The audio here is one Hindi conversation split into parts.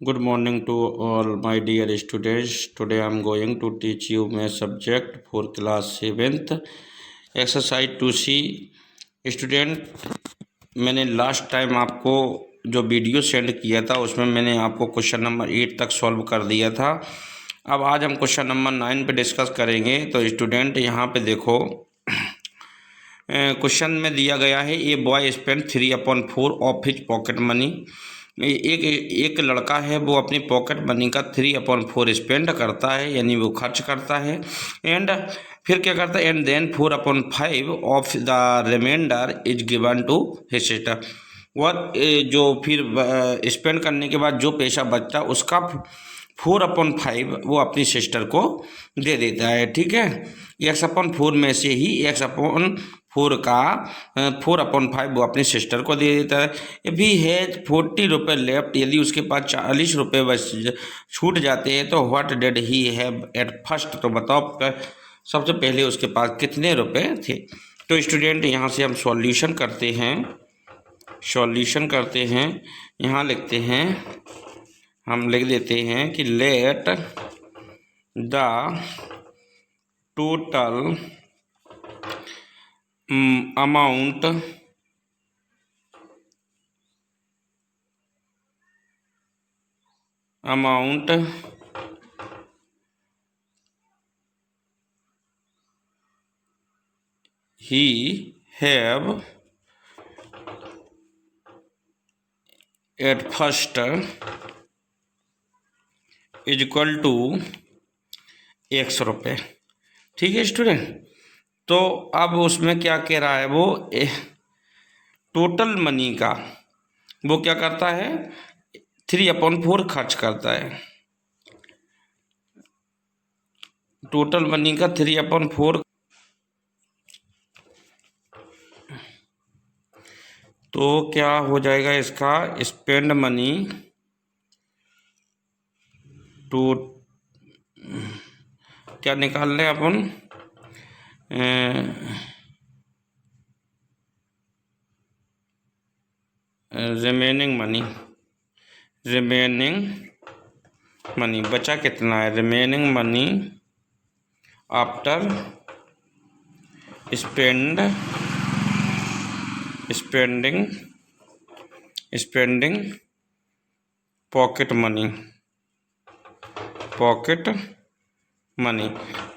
Good morning to all my dear students. Today I am going to teach you math subject for class 7th. Exercise 2C. Student, मैंने लास्ट टाइम आपको जो वीडियो सेंड किया था उसमें मैंने आपको क्वेश्चन नंबर 8 तक सॉल्व कर दिया था। अब आज हम क्वेश्चन नंबर 9 पे डिस्कस करेंगे। तो स्टूडेंट यहाँ पे देखो, क्वेश्चन में दिया गया है a boy spend 3/4 of his pocket money. एक लड़का है, वो अपनी पॉकेट मनी का 3/4 स्पेंड करता है, यानी वो खर्च करता है। एंड फिर क्या करता है, and then 4/5 of the remainder is given to his sister. वह जो फिर स्पेंड करने के बाद जो पैसा बचता है उसका 4/5 वो अपनी सिस्टर को दे देता है। ठीक है, x/4 में से ही x/4 का 4/5 वो अपनी सिस्टर को दे देता है। भी है 40 रुपये लेफ्ट, यदि उसके पास 40 रुपये बस छूट जाते हैं तो what did he have at first. तो बताओ सबसे पहले उसके पास कितने रुपए थे। तो स्टूडेंट यहाँ से हम सॉल्यूशन करते हैं। यहाँ लिखते हैं, हम लिख देते हैं कि let the total amount he have at first is equal to x रुपये। ठीक है स्टूडेंट, तो अब उसमें क्या कह रहा है, वो टोटल मनी का वो क्या करता है, 3/4 खर्च करता है। टोटल मनी का 3/4, तो क्या हो जाएगा इसका, स्पेंड मनी टू, क्या निकाल लें अपन, रिमेनिंग मनी बचा कितना है, remaining money after spending pocket money.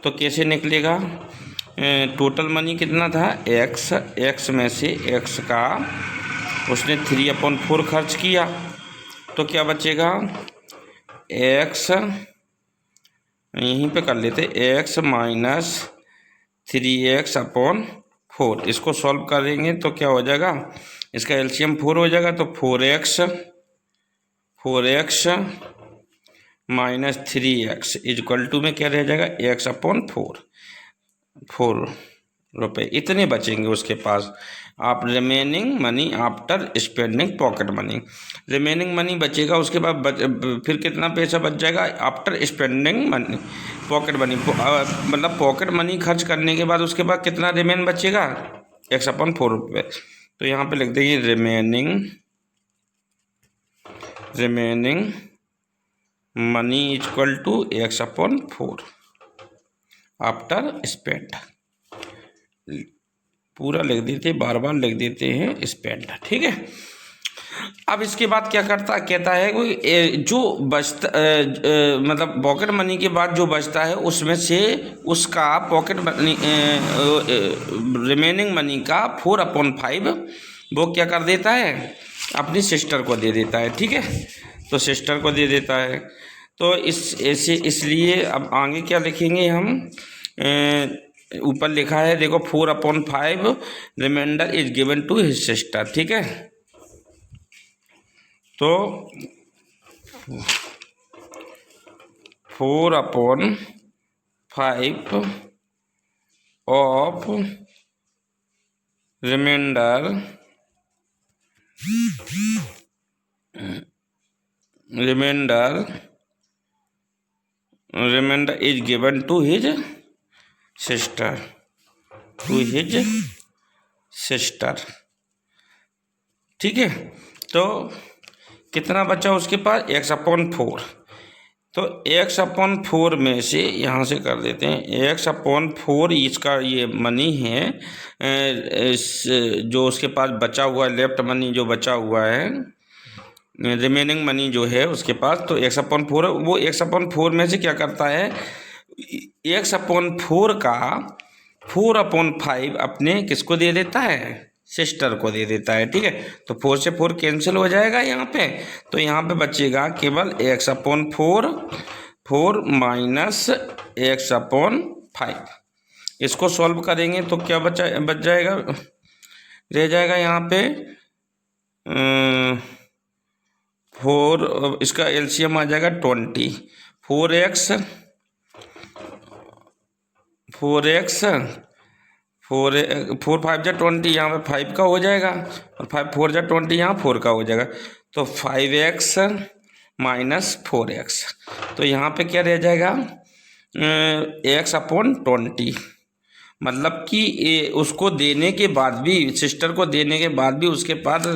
तो कैसे निकलेगा, टोटल मनी कितना था, x में से x का उसने 3/4 खर्च किया, तो क्या बचेगा, x यहीं पे कर लेते, x माइनस 3x/4। इसको सॉल्व करेंगे तो क्या हो जाएगा, इसका एलसीएम 4 हो जाएगा, तो 4x minus 3x is equal to में क्या रह जाएगा, x/4 रुपये इतने बचेंगे उसके पास। आप remaining money after spending pocket money, remaining money बचेगा, उसके बाद फिर कितना पैसा बच जाएगा after spending money pocket money, मतलब पॉकेट मनी खर्च करने के बाद उसके बाद कितना रिमेन बचेगा, x/4 रुपये। तो यहाँ पे लिख देंगे remaining money equal to x/4 after spend. पूरा लिख देते, बार बार लिख देते हैं स्पेंड। ठीक है, अब इसके बाद क्या करता, कहता है कोई जो बचता मतलब पॉकेट मनी के बाद जो बचता है उसमें से उसका पॉकेट मनी रिमेनिंग मनी का 4/5 वो क्या कर देता है, अपनी सिस्टर को दे देता है। ठीक है, तो सिस्टर को दे देता है। तो इसलिए अब आगे क्या लिखेंगे हम, ऊपर लिखा है देखो 4/5 remainder is given to his sister. ठीक है, तो 4/5 of remainder is given to his sister. ठीक है, तो कितना बचा उसके पास, x/4। तो x/4 में से यहाँ से कर देते हैं, x/4 इसका ये मनी है, जो उसके पास बचा हुआ है, लेफ्ट मनी जो बचा हुआ है, रिमेनिंग मनी जो है उसके पास, तो x/4 वो x/4 में से क्या करता है, x/4 का 4/5 अपने किसको दे देता है, सिस्टर को दे देता है। ठीक है, तो 4 से 4 कैंसिल हो जाएगा यहाँ पे, तो यहाँ पे बचेगा केवल x/4 4 माइनस x/5। इसको सॉल्व करेंगे तो क्या बच जाएगा, रह जाएगा यहाँ पे 4, इसका एलसीएम आ जाएगा 20, 4x 4 5 जा 20, यहाँ पे 5 का हो जाएगा, और 5 4 जा 20, यहाँ 4 का हो जाएगा, तो 5x माइनस 4x। तो यहाँ पे क्या रह जाएगा, x/20। मतलब कि उसको देने के बाद भी, सिस्टर को देने के बाद भी उसके पास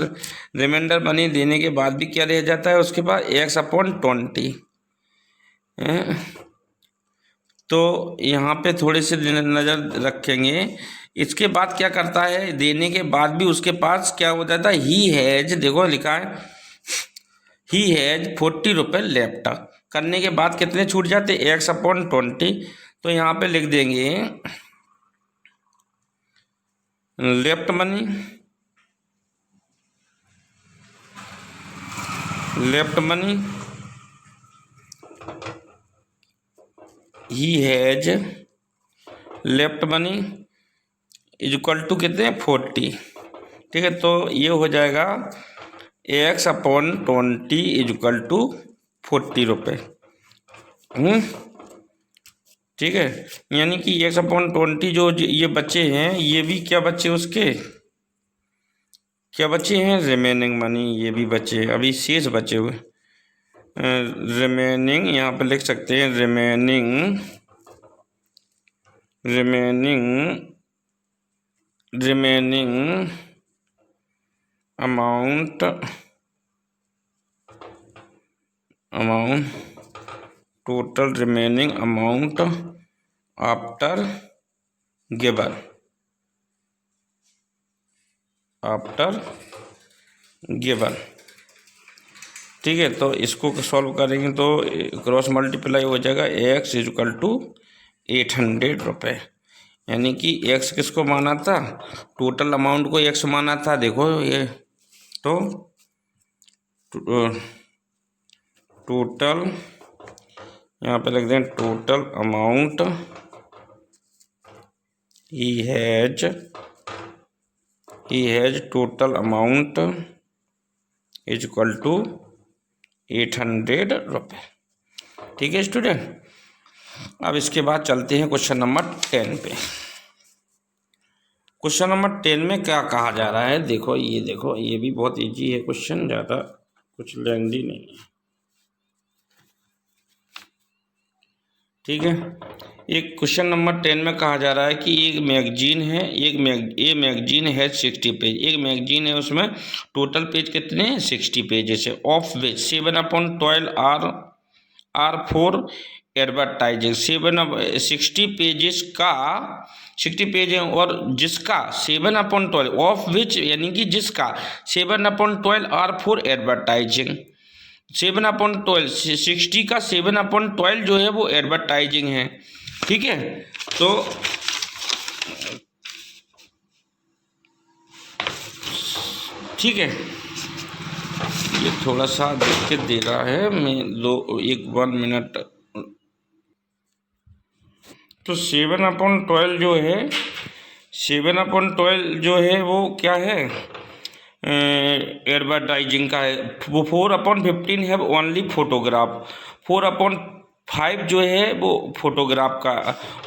रिमाइंडर मनी देने के बाद भी क्या रह जाता है उसके पास, x/20। तो यहाँ पे थोड़े से नज़र रखेंगे। इसके बाद क्या करता है, देने के बाद भी उसके पास क्या हो जाता है, ही हैज, देखो लिखा है ही हैज 40 रुपये लेफ्ट, करने के बाद कितने छूट जाते, x/20। तो यहाँ पे लिख देंगे left money, he has left money is equal to कितने, 40। ठीक है, तो ये हो जाएगा x/20 इज इक्वल टू 40 रुपये। ठीक है, यानी कि x/20 जो ये बच्चे हैं, ये भी क्या बच्चे उसके क्या बच्चे हैं, रिमेनिंग मनी, ये भी बच्चे अभी शेष बचे हुए, रिमेनिंग यहाँ पे लिख सकते हैं, remaining amount total remaining amount after given, ठीक है। तो इसको सॉल्व करेंगे तो क्रॉस मल्टीप्लाई हो जाएगा, x इज इक्वल टू 800 रुपये। यानी कि x किसको माना था, टोटल अमाउंट को x माना था। देखो ये तो टोटल यहाँ पे लिख दें, total amount he has total amount is equal to 800 रुपये। ठीक है स्टूडेंट, अब इसके बाद चलते हैं क्वेश्चन नंबर 10 पे। क्वेश्चन नंबर 10 में क्या कहा जा रहा है, देखो ये भी बहुत इजी है क्वेश्चन, ज़्यादा कुछ लेंदी नहीं है। ठीक है, एक क्वेश्चन नंबर 10 में कहा जा रहा है कि एक मैगजीन है, ये मैगजीन है 60 पेज, एक मैगजीन है, उसमें टोटल पेज कितने हैं, 60 पेजेस है, of which 7/12 are for advertising. 60 pages का 60 पेज है, और जिसका 7/12 ऑफ विच यानी कि जिसका 7/12 आर फॉर एडवर्टाइजिंग। 7/12 60 का 7/12 जो है वो एडवर्टाइजिंग है। ठीक है, तो ठीक है, ये थोड़ा सा देख के दे रहा है, मैं 1 मिनट। तो 7/12 जो है, 7/12 जो है वो क्या है, एडवर्टाइजिंग का है। वो 4/15 है ओनली फोटोग्राफ, 4/5 जो है वो फोटोग्राफ का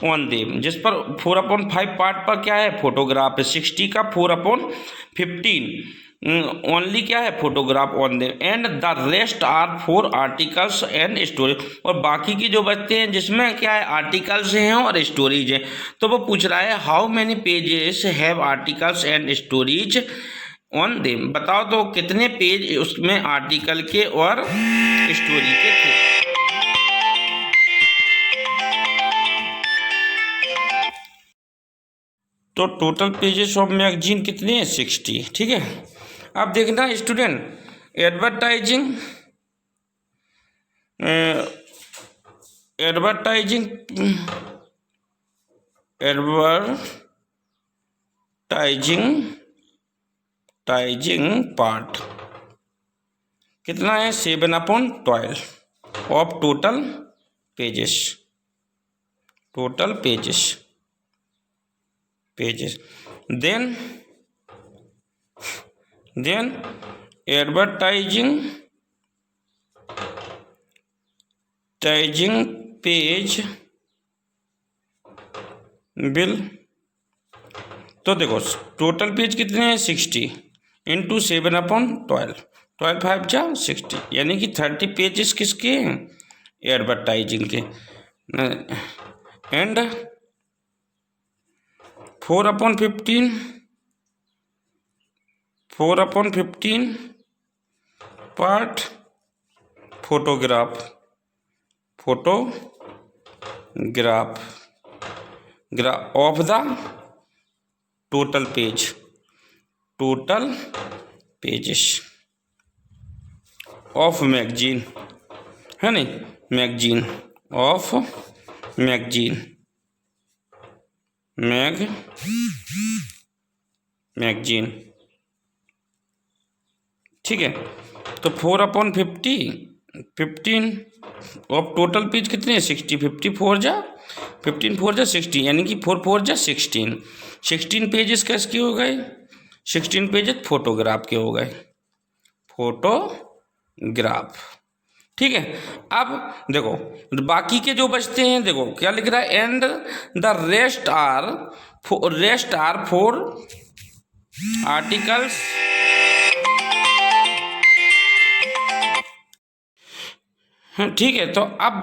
ऑन देम, जिस पर 4/5 पार्ट पर क्या है, फोटोग्राफ है। 60 का 4/15 ओनली क्या है, photograph on them, and the rest are for articles and storage. और बाकी की जो बचते हैं जिसमें क्या है, आर्टिकल्स हैं और स्टोरेज है। तो वो पूछ रहा है how many pages have articles and storage on them. बताओ तो कितने पेज उसमें आर्टिकल के और स्टोरी के थे। तो टोटल पेजेस ऑफ मैगजीन कितने हैं? 60। ठीक है, अब देखना स्टूडेंट, एडवर्टाइजिंग एडवर्टाइजिंग पार्ट कितना है? 7/12 of total pages. then advertising page bill. तो देखो टोटल पेज कितने हैं? 60 इंटू 7/12, 12 5 जा 60, यानी कि 30 पेजेस किसके हैं? एडवर्टाइजिंग के। And 4/15 part photograph of the total pages of magazine, है नहीं? Magazine of magazine. ठीक है, तो 4/15 ऑफ टोटल पेज कितने हैं? 60। 15 4 जा 60, यानी कि 4 4 जा 16 पेजेस किसके हो गए? 16 पेजेस फोटोग्राफ के हो गए, फोटोग्राफ। ठीक है, अब देखो बाकी के जो बचते हैं, देखो क्या लिख रहा है? And the rest are for articles ठीक है, तो अब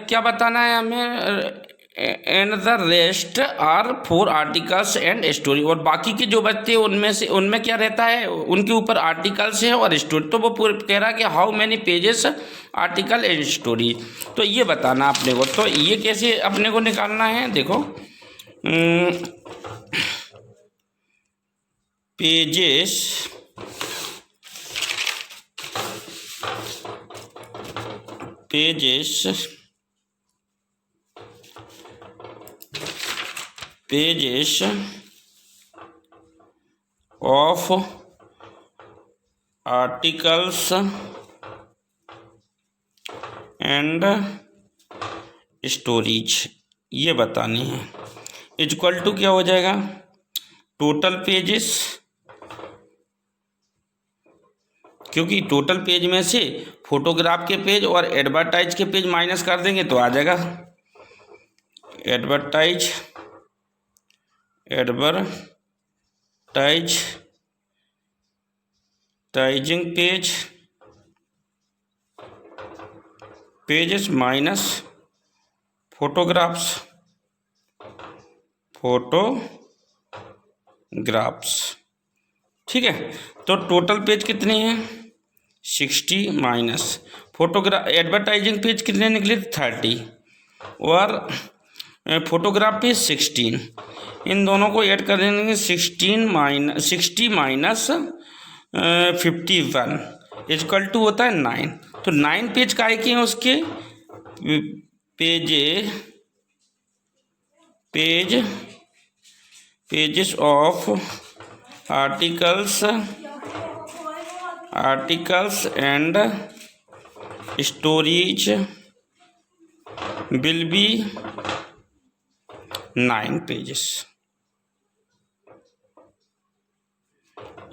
क्या बताना है हमें? And the rest are for articles and story. और बाकी के जो बचते हैं उनमें क्या रहता है? उनके ऊपर आर्टिकल्स है और स्टोरी। तो वो कह रहा है कि how many pages article and story, तो ये बताना अपने को। तो ये कैसे अपने को निकालना है? देखो pages of articles and stories, ये बतानी है। इक्वल टू क्या हो जाएगा? टोटल पेजेस, क्योंकि टोटल पेज में से फोटोग्राफ के पेज और एडवर्टाइज के पेज माइनस कर देंगे तो आ जाएगा एडवर्टाइजिंग पेजेस माइनस फोटोग्राफ्स। ठीक है, तो टोटल पेज कितने हैं? 60 माइनस एडवर्टाइजिंग पेज कितने निकले? 30 और फोटोग्राफ पेज 16। इन दोनों को ऐड कर देंगे। 60 माइनस 51 इक्वल टू होता है 9। तो 9 पेज काहे के हैं उसके? Pages of articles and stories will be 9 pages.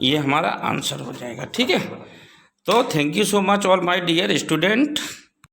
ये हमारा आंसर हो जाएगा। ठीक है, तो thank you so much all my dear student.